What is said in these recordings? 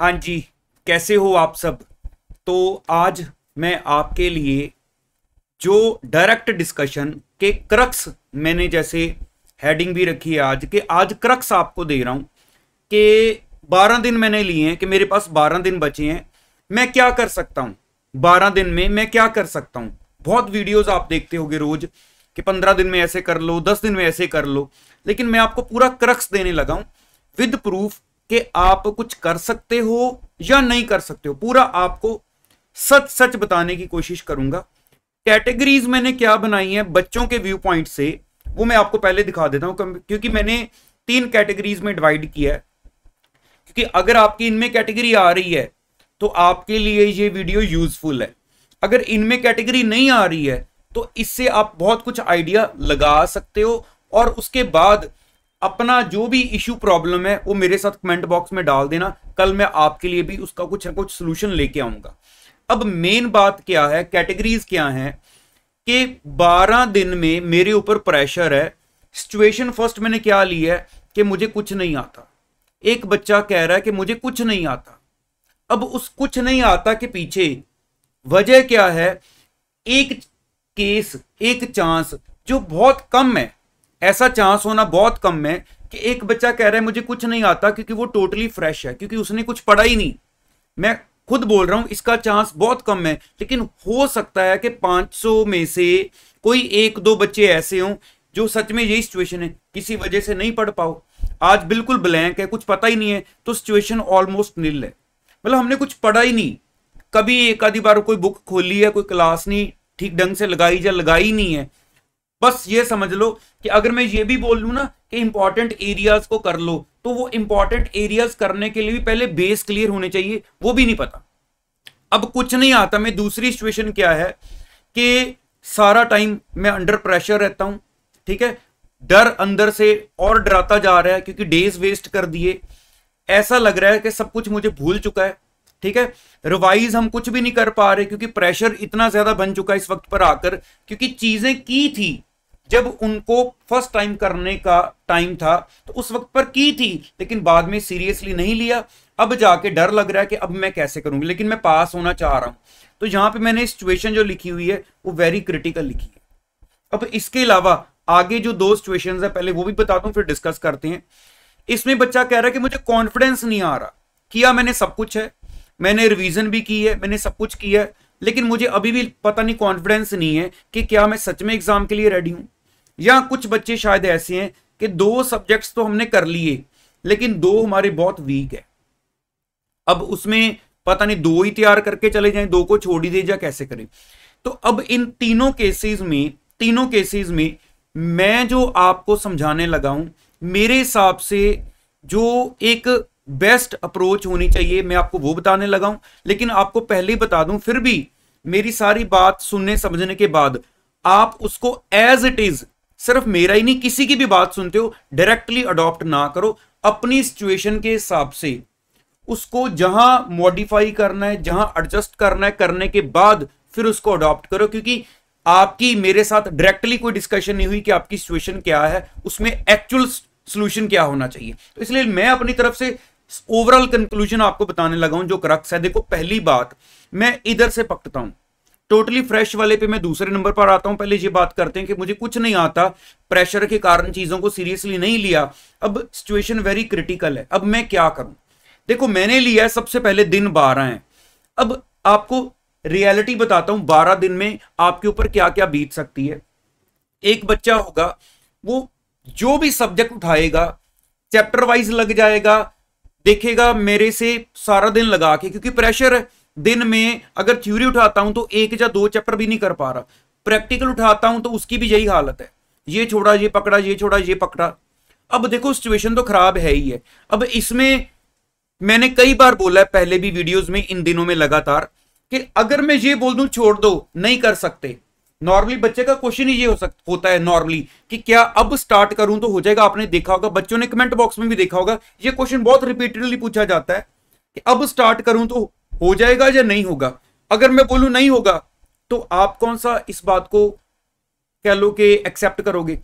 हाँ जी, कैसे हो आप सब। तो आज मैं आपके लिए जो डायरेक्ट डिस्कशन के क्रक्स, मैंने जैसे हेडिंग भी रखी है आज के, आज क्रक्स आपको दे रहा हूं कि 12 दिन मैंने लिए हैं, कि मेरे पास 12 दिन बचे हैं, मैं क्या कर सकता हूं 12 दिन में, मैं क्या कर सकता हूं। बहुत वीडियोस आप देखते होंगे रोज कि 15 दिन में ऐसे कर लो, 10 दिन में ऐसे कर लो, लेकिन मैं आपको पूरा क्रक्स देने लगा हूं विद प्रूफ कि आप कुछ कर सकते हो या नहीं कर सकते हो। पूरा आपको सच सच बताने की कोशिश करूंगा। कैटेगरीज मैंने क्या बनाई है बच्चों के व्यू पॉइंट से, वो मैं आपको पहले दिखा देता हूं, क्योंकि मैंने 3 कैटेगरीज में डिवाइड किया है। क्योंकि अगर आपकी इनमें कैटेगरी आ रही है तो आपके लिए ये वीडियो यूजफुल है। अगर इनमें कैटेगरी नहीं आ रही है तो इससे आप बहुत कुछ आइडिया लगा सकते हो, और उसके बाद अपना जो भी इशू प्रॉब्लम है वो मेरे साथ कमेंट बॉक्स में डाल देना। कल मैं आपके लिए भी उसका कुछ ना कुछ सोल्यूशन लेके आऊंगा। अब मेन बात क्या है, कैटेगरीज क्या है कि 12 दिन में मेरे ऊपर प्रेशर है। सिचुएशन फर्स्ट मैंने क्या ली है कि मुझे कुछ नहीं आता। एक बच्चा कह रहा है कि मुझे कुछ नहीं आता। अब उस कुछ नहीं आता के पीछे वजह क्या है? एक केस, एक चांस जो बहुत कम है, ऐसा चांस होना बहुत कम है कि एक बच्चा कह रहा है मुझे कुछ नहीं आता, क्योंकि वो टोटली फ्रेश है, क्योंकि उसने कुछ पढ़ा ही नहीं। मैं खुद बोल रहा हूं इसका चांस बहुत कम है, लेकिन हो सकता है कि 500 में से कोई 1-2 बच्चे ऐसे हों जो सच में यही सिचुएशन है, किसी वजह से नहीं पढ़ पाओ, आज बिल्कुल ब्लैंक है, कुछ पता ही नहीं है, तो सिचुएशन ऑलमोस्ट नील है। मतलब हमने कुछ पढ़ा ही नहीं, कभी एक आधी बार कोई बुक खोली है, कोई क्लास नहीं ठीक ढंग से लगाई या लगाई नहीं है। बस ये समझ लो कि अगर मैं ये भी बोल लूं ना कि इंपॉर्टेंट एरियाज को कर लो, तो वो इंपॉर्टेंट एरियाज करने के लिए भी पहले बेस क्लियर होने चाहिए, वो भी नहीं पता। अब कुछ नहीं आता। मैं दूसरी सिचुएशन क्या है कि सारा टाइम मैं अंडर प्रेशर रहता हूं, ठीक है, डर अंदर से और डराता जा रहा है, क्योंकि डेज वेस्ट कर दिए, ऐसा लग रहा है कि सब कुछ मुझे भूल चुका है, ठीक है। रिवाइज हम कुछ भी नहीं कर पा रहे, क्योंकि प्रेशर इतना ज्यादा बन चुका है इस वक्त पर आकर, क्योंकि चीजें की थी जब उनको फर्स्ट टाइम करने का टाइम था तो उस वक्त पर की थी, लेकिन बाद में सीरियसली नहीं लिया। अब जाके डर लग रहा है कि अब मैं कैसे करूंगी, लेकिन मैं पास होना चाह रहा हूं। तो यहां पे मैंने सिचुएशन जो लिखी हुई है वो वेरी क्रिटिकल लिखी है। अब इसके अलावा आगे जो 2 सिचुएशंस है पहले वो भी बताता हूं, फिर डिस्कस करते हैं। इसमें बच्चा कह रहा है कि मुझे कॉन्फिडेंस नहीं आ रहा, किया मैंने सब कुछ है, मैंने रिवीजन भी की है, मैंने सब कुछ किया है, लेकिन मुझे अभी भी पता नहीं, कॉन्फिडेंस नहीं है कि क्या मैं सच में एग्जाम के लिए रेडी हूं। या कुछ बच्चे शायद ऐसे हैं कि 2 सब्जेक्ट्स तो हमने कर लिए, लेकिन 2 हमारे बहुत वीक है। अब उसमें पता नहीं 2 ही तैयार करके चले जाएं, 2 को छोड़ ही दे, या कैसे करें। तो अब इन तीनों केसेस में मैं जो आपको समझाने लगा हूं, मेरे हिसाब से जो एक बेस्ट अप्रोच होनी चाहिए मैं आपको वो बताने लगा हूं। लेकिन आपको पहले ही बता दूं, फिर भी मेरी सारी बात सुनने समझने के बाद आप उसको एज इट इज, सिर्फ मेरा ही नहीं किसी की भी बात सुनते हो, डायरेक्टली अडॉप्ट ना करो। अपनी सिचुएशन के हिसाब से उसको जहां मॉडिफाई करना है, जहां एडजस्ट करना है, करने के बाद फिर उसको अडॉप्ट करो। क्योंकि आपकी मेरे साथ डायरेक्टली कोई डिस्कशन नहीं हुई कि आपकी सिचुएशन क्या है, उसमें एक्चुअल सॉल्यूशन क्या होना चाहिए। तो इसलिए मैं अपनी तरफ से ओवरऑल कंक्लूजन आपको बताने लगा हूं जो क्रक्स है। देखो, पहली बात मैं इधर से पकड़ता हूं, टोटली फ्रेश वाले पे मैं दूसरे नंबर पर आता हूं। पहले ये बात करते हैं कि मुझे कुछ नहीं आता, प्रेशर के कारण चीजों को सीरियसली नहीं लिया, अब सिचुएशन वेरी क्रिटिकल है, अब मैं क्या करूं। देखो, मैंने लिया है सबसे पहले दिन 12 है। अब आपको रियलिटी बताता हूं 12 दिन में आपके ऊपर क्या क्या बीत सकती है। एक बच्चा होगा, वो जो भी सब्जेक्ट उठाएगा चैप्टर वाइज लग जाएगा, देखेगा मेरे से सारा दिन लगा के, क्योंकि प्रेशर है। दिन में अगर थ्योरी उठाता हूं तो 1 या 2 चैप्टर भी नहीं कर पा रहा, प्रैक्टिकल उठाता हूं तो उसकी भी यही हालत है, ये छोड़ा ये पकड़ा, ये छोड़ा ये पकड़ा। अब देखो, सिचुएशन तो खराब है ही है। अब इसमें मैंने कई बार बोला है पहले भी वीडियोस में, इन दिनों में लगातार, कि अगर मैं ये बोल दूं छोड़ दो, नहीं कर सकते, नॉर्मली बच्चे का क्वेश्चन ही ये होता है नॉर्मली कि क्या अब स्टार्ट करूं तो हो जाएगा। आपने देखा होगा, बच्चों ने कमेंट बॉक्स में भी देखा होगा, ये क्वेश्चन बहुत रिपीटेडली पूछा जाता है कि अब स्टार्ट करूं तो हो जाएगा या नहीं होगा। अगर मैं बोलूं नहीं होगा तो आप कौन सा इस बात को कह लो कि एक्सेप्ट करोगे,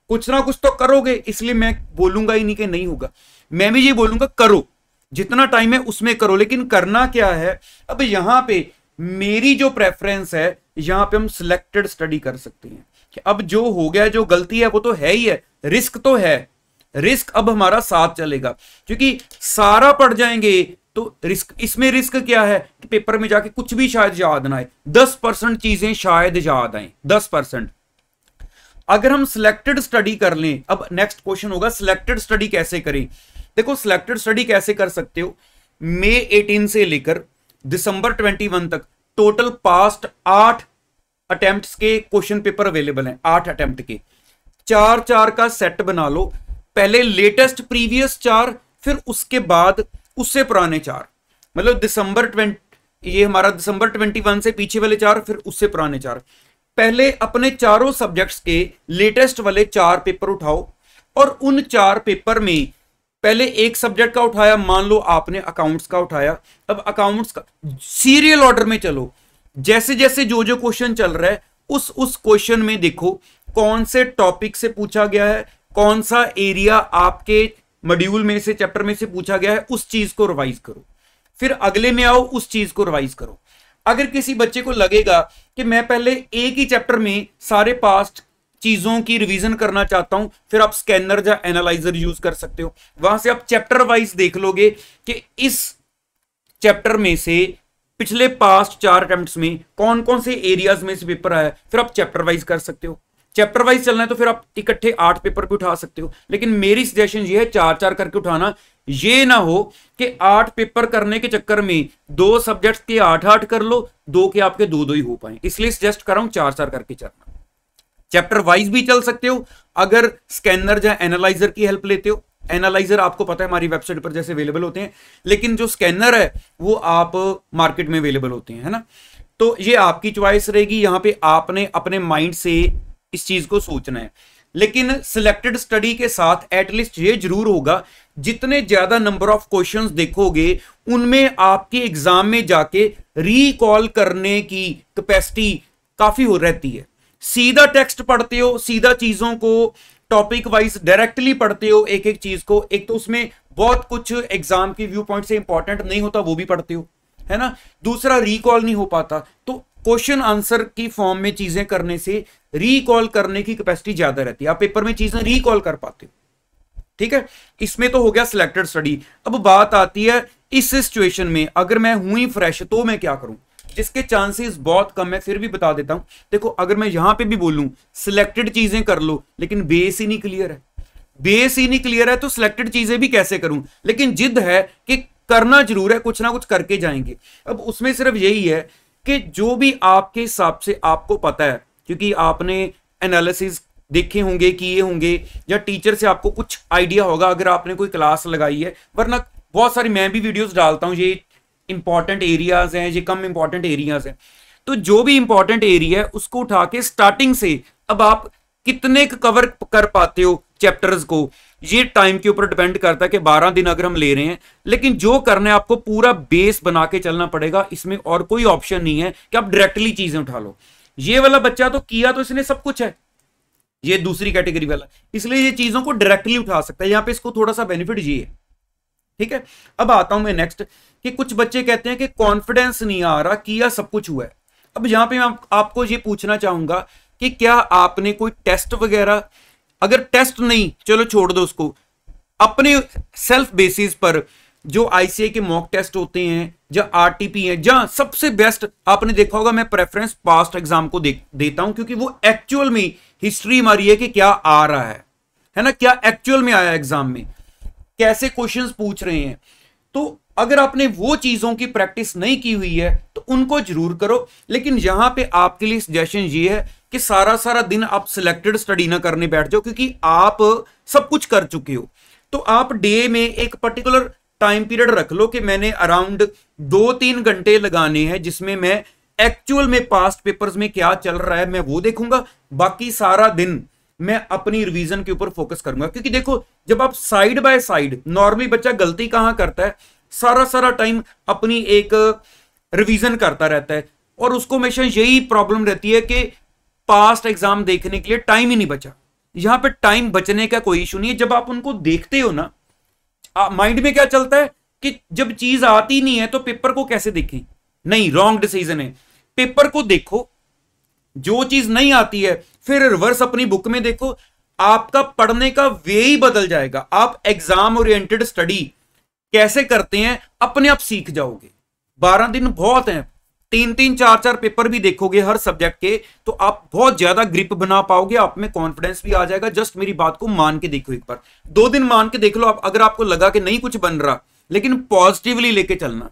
कुछ ना कुछ तो करोगे। इसलिए मैं बोलूंगा ही नहीं कि नहीं होगा, मैं भी ये बोलूंगा करो। जितना टाइम है उसमें करो, लेकिन करना क्या है, अब यहां पे मेरी जो प्रेफरेंस है, यहां पे हम सिलेक्टेड स्टडी कर सकते हैं। कि अब जो हो गया, जो गलती है वो तो है ही है, रिस्क तो है, रिस्क अब हमारा साथ चलेगा, क्योंकि सारा पढ़ जाएंगे तो रिस्क, इसमें रिस्क क्या है कि पेपर में जाके कुछ भी शायद याद ना आए, 10% चीजें शायद याद आए, 10%। अगर हम सिलेक्टेड स्टडी कर लें, अब नेक्स्ट क्वेश्चन होगा सिलेक्टेड स्टडी कैसे करें। देखो सिलेक्टेड स्टडी कैसे कर सकते हो, मई 18 से लेकर दिसंबर 21 तक टोटल पास्ट 8 अटेम्प्ट्स के क्वेश्चन पेपर अवेलेबल हैं, 8 अटेम्प्ट के, 4-4 का सेट बना लो, पहले लेटेस्ट प्रीवियस 4, फिर उसके बाद उससे पुराने 4, मतलब दिसंबर 20, ये हमारा दिसंबर 21 से पीछे वाले 4, फिर उससे पुराने 4। पहले अपने चारों सब्जेक्ट्स के लेटेस्ट वाले 4 पेपर उठाओ, और उन 4 पेपर में पहले एक सब्जेक्ट का उठाया, मान लो आपने अकाउंट्स का उठाया, अब अकाउंट्स का सीरियल ऑर्डर में चलो, जैसे जैसे जो जो क्वेश्चन चल रहा है उस क्वेश्चन में देखो कौन से टॉपिक से पूछा गया है, कौन सा एरिया आपके मॉड्यूल में से, चैप्टर में से पूछा गया है, उस चीज को रिवाइज करो, फिर अगले में आओ उस चीज को रिवाइज करो। अगर किसी बच्चे को लगेगा कि मैं पहले एक ही चैप्टर में सारे पास्ट चीजों की रिवीजन करना चाहता हूं, फिर आप स्कैनर या एनालाइजर यूज कर सकते हो, वहां से आप चैप्टर वाइज देख लोगे कि इस चैप्टर में से पिछले पास्ट 4 अटेम्प्ट्स में कौन कौन से एरियाज में से पेपर आया, फिर आप चैप्टर वाइज कर सकते हो। चैप्टर वाइज चलना है तो फिर आप इकट्ठे 8 पेपर भी उठा सकते हो, लेकिन मेरी सजेशन ये है 4-4 करके उठाना। ये ना हो कि 8 पेपर करने के चक्कर में 2 सब्जेक्ट्स के 8-8 कर लो, 2 के आपके 2-2 ही हो पाए, इसलिए सजेस्ट कर रहा हूं 4-4 करके चलना। चैप्टर वाइज भी चल सकते हो अगर स्कैनर या एनालाइजर की हेल्प लेते हो। एनालाइजर आपको पता है हमारी वेबसाइट पर जैसे अवेलेबल होते हैं, लेकिन जो स्कैनर है वो आप मार्केट में अवेलेबल होते हैं, है ना। तो ये आपकी चॉइस रहेगी, यहां पे आपने अपने माइंड से इस चीज को सोचना है। लेकिन सिलेक्टेड स्टडी के साथ एटलीस्ट ये जरूर होगा, जितने ज्यादा नंबर ऑफ क्वेश्चंस देखोगे उनमें आपके एग्जाम में जाके रिकॉल करने की कैपेसिटी काफी हो रहती है। सीधा टेक्स्ट पढ़ते हो, सीधा चीजों को टॉपिक वाइज डायरेक्टली पढ़ते हो एक एक चीज को, एक तो उसमें बहुत कुछ एग्जाम की व्यू पॉइंट से इंपॉर्टेंट नहीं होता वो भी पढ़ते हो, है ना। दूसरा रिकॉल नहीं हो पाता, तो क्वेश्चन आंसर की फॉर्म में चीजें करने से रिकॉल करने की कैपेसिटी ज्यादा रहती है, आप पेपर में चीजें रिकॉल कर पाते हो, ठीक है। इसमें तो हो गया सिलेक्टेड स्टडी। अब बात आती है इस सिचुएशन में अगर मैं हूं ही फ्रेश तो मैं क्या करूं, जिसके चांसेस बहुत कम है, फिर भी बता देता हूं। देखो अगर मैं यहां पे भी बोलूं सिलेक्टेड चीजें कर लो, लेकिन बेस ही नहीं क्लियर है, बेस ही नहीं क्लियर है तो सिलेक्टेड चीजें भी कैसे करूं। लेकिन जिद है कि करना जरूर है, कुछ ना कुछ करके जाएंगे। अब उसमें सिर्फ यही है कि जो भी आपके हिसाब से आपको पता है, क्योंकि आपने एनालिसिस देखे होंगे, किए होंगे, या टीचर से आपको कुछ आइडिया होगा अगर आपने कोई क्लास लगाई है, वरना बहुत सारी मैं भी वीडियोस डालता हूं, ये इंपॉर्टेंट एरियाज हैं, ये कम इंपॉर्टेंट एरियाज हैं। तो जो भी इंपॉर्टेंट एरिया है उसको उठा के स्टार्टिंग से अब आप कितने कवर कर पाते हो चैप्टर्स को, ये टाइम के ऊपर डिपेंड करता है कि 12 दिन अगर हम ले रहे हैं, लेकिन जो करना है आपको पूरा बेस बना के चलना पड़ेगा। इसमें और कोई ऑप्शन नहीं है कि आप डायरेक्टली चीजें उठा लो। ये वाला बच्चा तो किया तो इसने सब कुछ है, ये दूसरी कैटेगरी वाला, इसलिए ये चीजों को डायरेक्टली उठा सकता है, यहां पे इसको थोड़ा सा बेनिफिट ये है, ठीक है। अब आता हूं मैं नेक्स्ट कि कुछ बच्चे कहते हैं कि कॉन्फिडेंस नहीं आ रहा, किया सब कुछ हुआ है। अब यहां पे मैं आपको ये पूछना चाहूंगा कि क्या आपने कोई टेस्ट वगैरह, अगर टेस्ट नहीं चलो छोड़ दो उसको, अपने सेल्फ बेसिस पर जो आईसीए के मॉक टेस्ट होते हैं या आरटीपी है, जहां सबसे बेस्ट आपने देखा होगा, मैं प्रेफरेंस पास्ट एग्जाम को देता हूं, क्योंकि वो एक्चुअल में हिस्ट्री हमारी है कि क्या आ रहा है ना, क्या एक्चुअल में आया एग्जाम में, कैसे क्वेश्चंस पूछ रहे हैं। तो अगर आपने वो चीजों की प्रैक्टिस नहीं की हुई है तो उनको जरूर करो। लेकिन यहां पे आपके लिए सजेशन ये है कि सारा सारा दिन आप सिलेक्टेड स्टडी ना करने बैठ जाओ, क्योंकि आप सब कुछ कर चुके हो। तो आप डे में एक पर्टिकुलर टाइम पीरियड रख लो कि मैंने अराउंड 2-3 घंटे लगाने हैं, जिसमें मैं एक्चुअल में पास्ट पेपर्स में क्या चल रहा है मैं वो देखूंगा, बाकी सारा दिन मैं अपनी रिवीजन के ऊपर फोकस करूंगा। क्योंकि देखो जब आप साइड बाय साइड, नॉर्मली बच्चा गलती कहां करता है, सारा सारा टाइम अपनी एक रिवीजन करता रहता है, और उसको हमेशा यही प्रॉब्लम रहती है कि पास्ट एग्जाम देखने के लिए टाइम ही नहीं बचा। यहां पे टाइम बचने का कोई इशू नहीं है, जब आप उनको देखते हो ना, माइंड में क्या चलता है, कि जब चीज आती नहीं है तो पेपर को कैसे देखें, नहीं, रॉन्ग डिसीजन है। पेपर को देखो, जो चीज नहीं आती है फिर रिवर्स अपनी बुक में देखो, आपका पढ़ने का वे ही बदल जाएगा। आप एग्जाम ओरिएंटेड स्टडी कैसे करते हैं अपने आप सीख जाओगे। 12 दिन बहुत हैं, 3-3 4-4 पेपर भी देखोगे हर सब्जेक्ट के, तो आप बहुत ज्यादा ग्रिप बना पाओगे, आप में कॉन्फिडेंस भी आ जाएगा। जस्ट मेरी बात को मान के देखो, एक बार 2 दिन मान के देख लो आप। अगर आपको लगा कि नहीं कुछ बन रहा, लेकिन पॉजिटिवली लेके चलना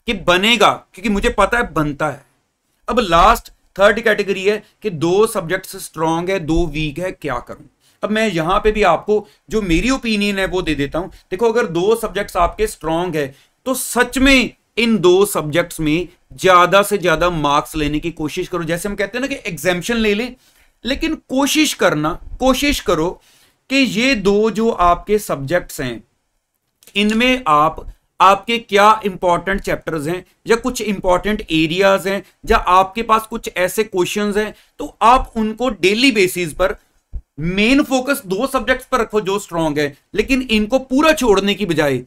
कि बनेगा, क्योंकि मुझे पता है बनता है। अब लास्ट थर्ड कैटेगरी है कि 2 सब्जेक्ट्स स्ट्रांग है, 2 वीक है, क्या करूं। अब मैं यहां पे भी आपको जो मेरी ओपिनियन है वो दे देता हूं। देखो, अगर 2 सब्जेक्ट्स आपके स्ट्रांग है तो सच में इन 2 सब्जेक्ट्स में ज्यादा से ज्यादा मार्क्स लेने की कोशिश करो। जैसे हम कहते हैं ना कि एग्जामिशन ले ले, लेकिन कोशिश करो कि ये 2 जो आपके सब्जेक्ट्स हैं इनमें आपके क्या इंपॉर्टेंट चैप्टर्स हैं या कुछ इंपॉर्टेंट एरियाज हैं या आपके पास कुछ ऐसे क्वेश्चंस हैं, तो आप उनको डेली बेसिस पर मेन फोकस 2 सब्जेक्ट्स पर रखो जो स्ट्रांग है, लेकिन इनको पूरा छोड़ने की बजाय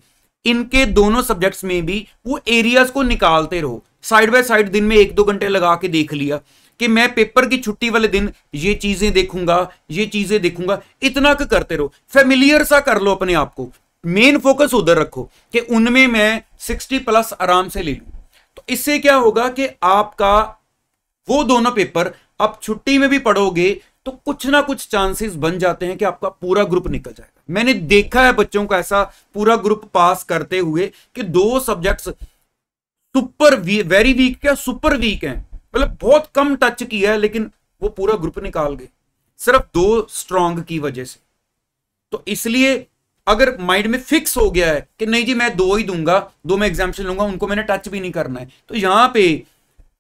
इनके दोनों सब्जेक्ट्स में भी वो एरियाज को निकालते रहो। साइड बाय साइड दिन में 1-2 घंटे लगा के देख लिया कि मैं पेपर की छुट्टी वाले दिन ये चीजें देखूंगा, इतना करते रहो। फेमिलियर सा कर लो अपने आप को, मेन फोकस उधर रखो कि उनमें मैं 60+ आराम से ले लूं। तो इससे क्या होगा कि आपका वो दोनों पेपर आप छुट्टी में भी पढ़ोगे तो कुछ ना कुछ चांसेस बन जाते हैं कि आपका पूरा ग्रुप निकल जाएगा। मैंने देखा है बच्चों को ऐसा पूरा ग्रुप पास करते हुए कि 2 सब्जेक्ट्स वेरी वीक, क्या सुपर वीक हैं, मतलब बहुत कम टच किया है, लेकिन वो पूरा ग्रुप निकाल गए सिर्फ 2 स्ट्रांग की वजह से। तो इसलिए अगर माइंड में फिक्स हो गया है कि नहीं जी मैं 2 ही दूंगा, 2 में एग्जामिशन लूंगा, उनको मैंने टच भी नहीं करना है, तो यहां पे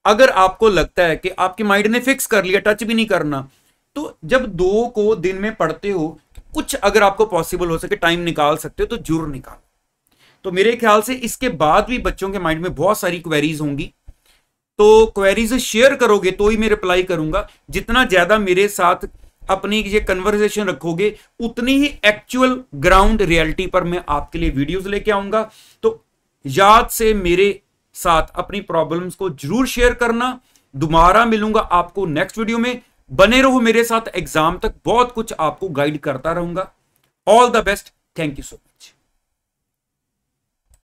अगर आपको लगता है कि आपके माइंड ने फिक्स कर लिया टच भी नहीं करना, तो जब 2 को दिन में पढ़ते हो, कुछ अगर आपको पॉसिबल हो सके टाइम निकाल सकते हो तो जरूर निकालो। तो मेरे ख्याल से इसके बाद भी बच्चों के माइंड में बहुत सारी क्वेरीज होंगी, तो क्वेरीज शेयर करोगे तो ही मैं रिप्लाई करूंगा। जितना ज्यादा मेरे साथ अपनी ये कन्वर्सेशन रखोगे उतनी ही एक्चुअल ग्राउंड रियलिटी पर मैं आपके लिए वीडियोस लेके आऊंगा। तो याद से मेरे साथ अपनी प्रॉब्लम्स को जरूर शेयर करना। दोबारा मिलूंगा आपको नेक्स्ट वीडियो में, बने रहो मेरे साथ, एग्जाम तक बहुत कुछ आपको गाइड करता रहूंगा। All the best, thank you so much.